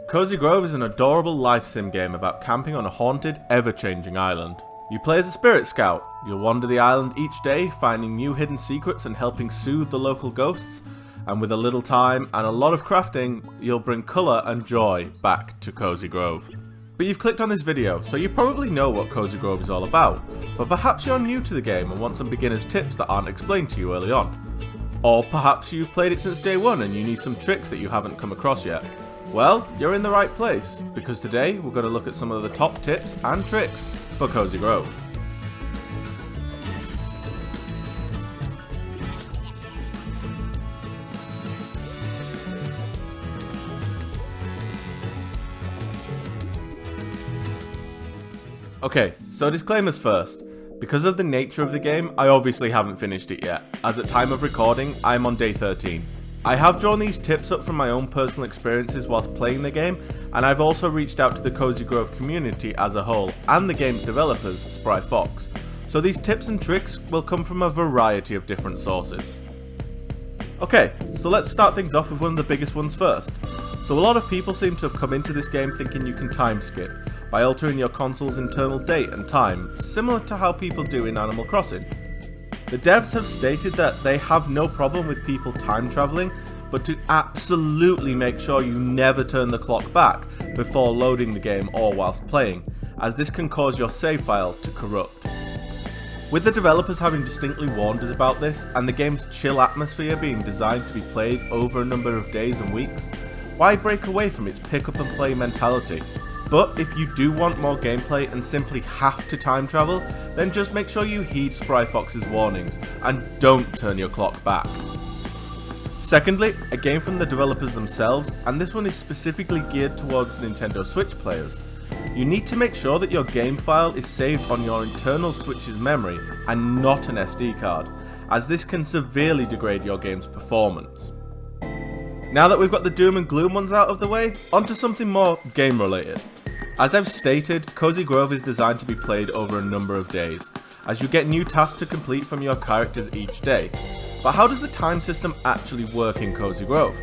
Cozy Grove is an adorable life sim game about camping on a haunted, ever-changing island. You play as a spirit scout. You'll wander the island each day, finding new hidden secrets and helping soothe the local ghosts. And with a little time and a lot of crafting, you'll bring colour and joy back to Cozy Grove. But you've clicked on this video, so you probably know what Cozy Grove is all about. But perhaps you're new to the game and want some beginner's tips that aren't explained to you early on. Or perhaps you've played it since day one and you need some tricks that you haven't come across yet. Well, you're in the right place, because today we're going to look at some of the top tips and tricks for Cozy Grove. Okay, so disclaimers first. Because of the nature of the game, I obviously haven't finished it yet, as at time of recording, I'm on day 13. I have drawn these tips up from my own personal experiences whilst playing the game, and I've also reached out to the Cozy Grove community as a whole, and the game's developers, Spry Fox. So these tips and tricks will come from a variety of different sources. Okay, so let's start things off with one of the biggest ones first. So a lot of people seem to have come into this game thinking you can time skip, by altering your console's internal date and time, similar to how people do in Animal Crossing. The devs have stated that they have no problem with people time travelling, but to absolutely make sure you never turn the clock back before loading the game or whilst playing, as this can cause your save file to corrupt. With the developers having distinctly warned us about this, and the game's chill atmosphere being designed to be played over a number of days and weeks, why break away from its pick up and play mentality? But if you do want more gameplay and simply have to time travel, then just make sure you heed Spry Fox's warnings and don't turn your clock back. Secondly, a game from the developers themselves, and this one is specifically geared towards Nintendo Switch players. You need to make sure that your game file is saved on your internal Switch's memory and not an SD card, as this can severely degrade your game's performance. Now that we've got the doom and gloom ones out of the way, onto something more game related. As I've stated, Cozy Grove is designed to be played over a number of days, as you get new tasks to complete from your characters each day. But how does the time system actually work in Cozy Grove?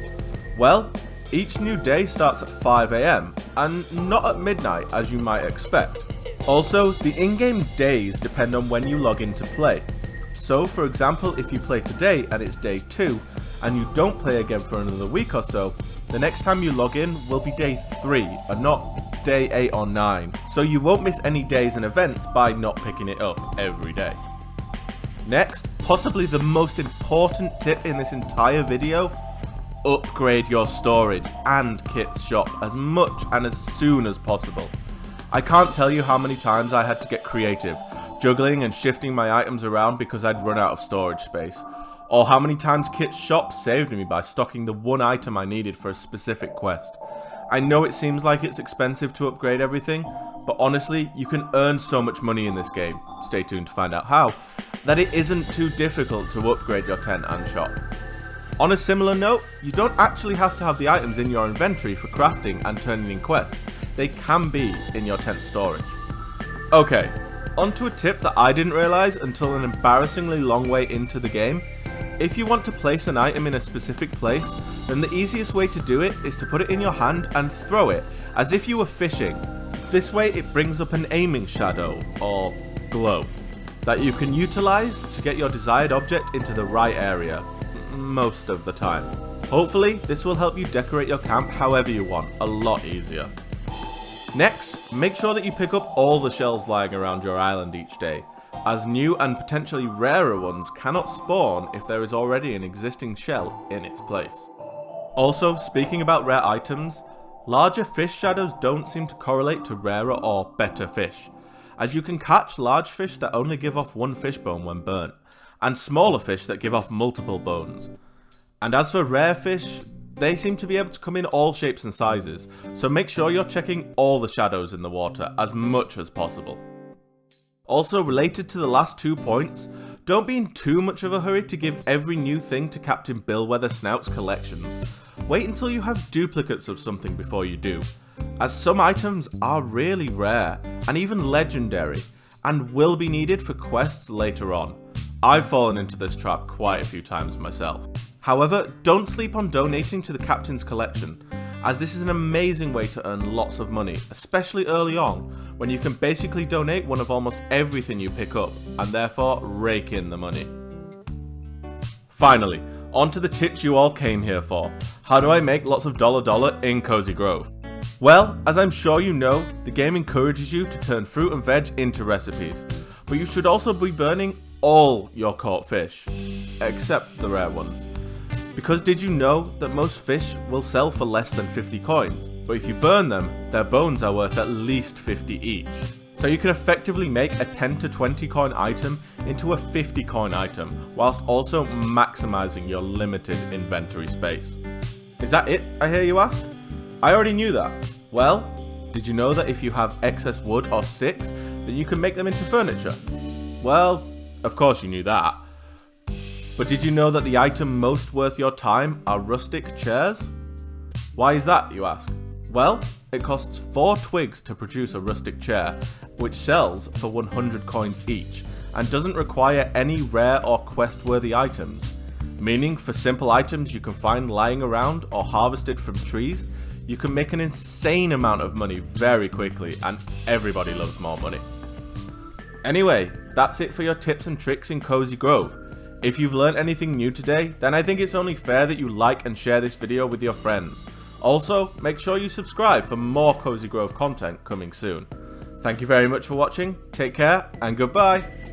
Well, each new day starts at 5 AM, and not at midnight as you might expect. Also, the in-game days depend on when you log in to play. So for example, if you play today and it's day 2, and you don't play again for another week or so, the next time you log in will be day 3 and not day 8 or 9, so you won't miss any days and events by not picking it up every day. Next, possibly the most important tip in this entire video, upgrade your storage and kit's shop as much and as soon as possible. I can't tell you how many times I had to get creative, juggling and shifting my items around because I'd run out of storage space. Or how many times Kit's shop saved me by stocking the one item I needed for a specific quest. I know it seems like it's expensive to upgrade everything, but honestly, you can earn so much money in this game, stay tuned to find out how, that it isn't too difficult to upgrade your tent and shop. On a similar note, you don't actually have to have the items in your inventory for crafting and turning in quests, they can be in your tent storage. Okay, onto a tip that I didn't realise until an embarrassingly long way into the game. If you want to place an item in a specific place, then the easiest way to do it is to put it in your hand and throw it, as if you were fishing. This way it brings up an aiming shadow, or glow, that you can utilise to get your desired object into the right area, most of the time. Hopefully this will help you decorate your camp however you want, a lot easier. Next, make sure that you pick up all the shells lying around your island each day, as new and potentially rarer ones cannot spawn if there is already an existing shell in its place. Also, speaking about rare items, larger fish shadows don't seem to correlate to rarer or better fish, as you can catch large fish that only give off one fish bone when burnt, and smaller fish that give off multiple bones. And as for rare fish, they seem to be able to come in all shapes and sizes, so make sure you're checking all the shadows in the water as much as possible. Also, related to the last 2 points, don't be in too much of a hurry to give every new thing to Captain Billweather Snout's collections. Wait until you have duplicates of something before you do, as some items are really rare and even legendary, and will be needed for quests later on. I've fallen into this trap quite a few times myself. However, don't sleep on donating to the Captain's collection, as this is an amazing way to earn lots of money, especially early on, when you can basically donate one of almost everything you pick up, and therefore rake in the money. Finally, on to the tips you all came here for. How do I make lots of dollar in Cozy Grove? Well, as I'm sure you know, the game encourages you to turn fruit and veg into recipes, but you should also be burning all your caught fish, except the rare ones. Because did you know that most fish will sell for less than 50 coins, but if you burn them, their bones are worth at least 50 each. So you can effectively make a 10 to 20 coin item into a 50 coin item, whilst also maximizing your limited inventory space. Is that it, I hear you ask? I already knew that. Well, did you know that if you have excess wood or sticks, then you can make them into furniture? Well, of course you knew that. But did you know that the item most worth your time are rustic chairs? Why is that, you ask? Well, it costs 4 twigs to produce a rustic chair, which sells for 100 coins each, and doesn't require any rare or quest-worthy items. Meaning, for simple items you can find lying around or harvested from trees, you can make an insane amount of money very quickly, and everybody loves more money. Anyway, that's it for your tips and tricks in Cozy Grove. If you've learned anything new today, then I think it's only fair that you like and share this video with your friends. Also, make sure you subscribe for more Cozy Grove content coming soon. Thank you very much for watching, take care, and goodbye!